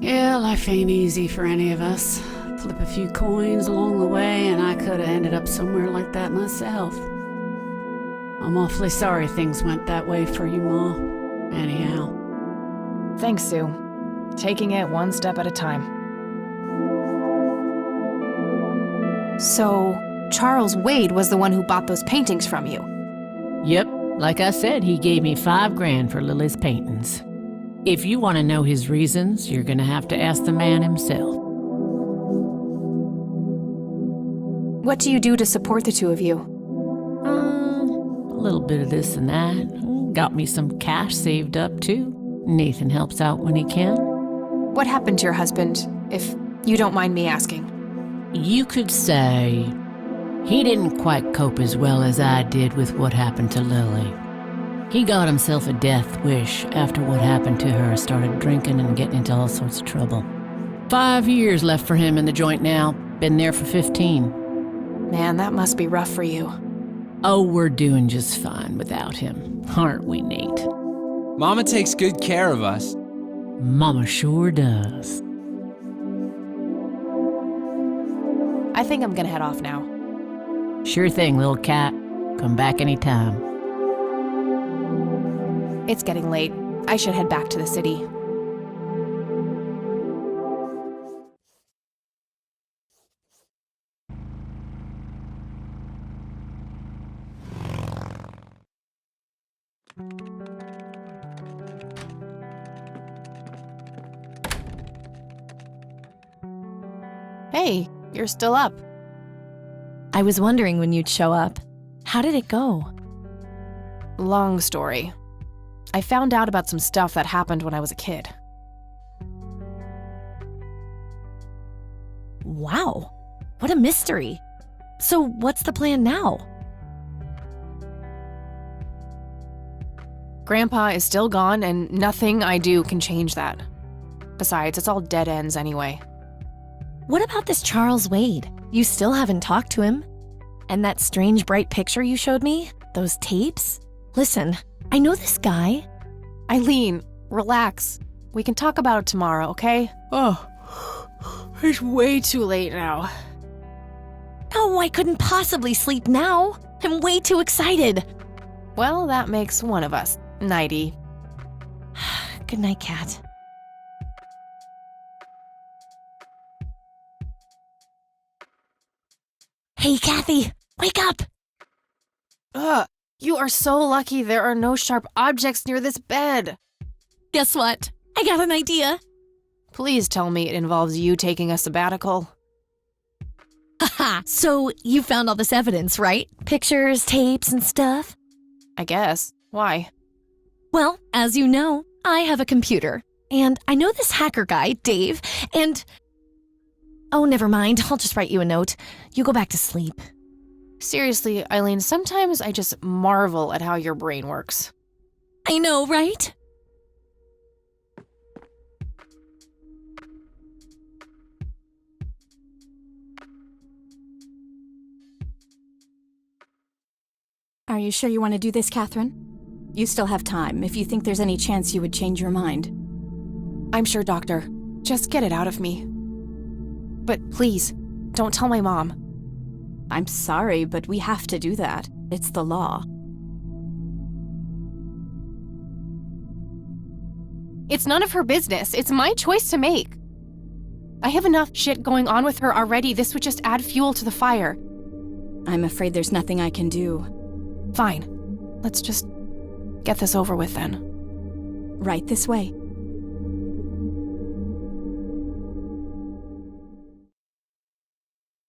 Yeah, life ain't easy for any of us. Flip a few coins along the way, and I could have ended up somewhere like that myself. I'm awfully sorry things went that way for you, Ma. Anyhow. Thanks, Sue. Taking it one step at a time. So, Charles Wade was the one who bought those paintings from you? Yep, like I said, he gave me $5,000 for Lily's paintings. If you want to know his reasons, you're going to have to ask the man himself. What do you do to support the two of you? A little bit of this and that. Got me some cash saved up, too. Nathan helps out when he can. What happened to your husband, if you don't mind me asking? You could say he didn't quite cope as well as I did with what happened to Lily. He got himself a death wish after what happened to her, started drinking and getting into all sorts of trouble. 5 years left for him in the joint now. Been there for 15. Man, that must be rough for you. Oh, we're doing just fine without him, aren't we, Nate? Mama takes good care of us. Mama sure does. I think I'm gonna head off now. Sure thing, little cat. Come back anytime. It's getting late. I should head back to the city. Hey, you're still up. I was wondering when you'd show up. How did it go? Long story. I found out about some stuff that happened when I was a kid. Wow, what a mystery. So what's the plan now? Grandpa is still gone, and nothing I do can change that. Besides, it's all dead ends anyway. What about this Charles Wade? You still haven't talked to him. And that strange bright picture you showed me? Those tapes? Listen, I know this guy. Eileen, relax. We can talk about it tomorrow, okay? Oh, it's way too late now. Oh, I couldn't possibly sleep now. I'm way too excited. Well, that makes one of us. Nighty. Good night, Kat. Hey, Kathy, wake up! Ugh, you are so lucky there are no sharp objects near this bed. Guess what? I got an idea. Please tell me it involves you taking a sabbatical. Haha, so you found all this evidence, right? Pictures, tapes, and stuff? I guess. Why? Well, as you know, I have a computer. And I know this hacker guy, Dave, and... Oh, never mind. I'll just write you a note. You go back to sleep. Seriously, Eileen, sometimes I just marvel at how your brain works. I know, right? Are you sure you want to do this, Catherine? You still have time, if you think there's any chance you would change your mind. I'm sure, Doctor. Just get it out of me. But please, don't tell my mom. I'm sorry, but we have to do that. It's the law. It's none of her business. It's my choice to make. I have enough shit going on with her already. This would just add fuel to the fire. I'm afraid there's nothing I can do. Fine. Let's just get this over with then. Right this way.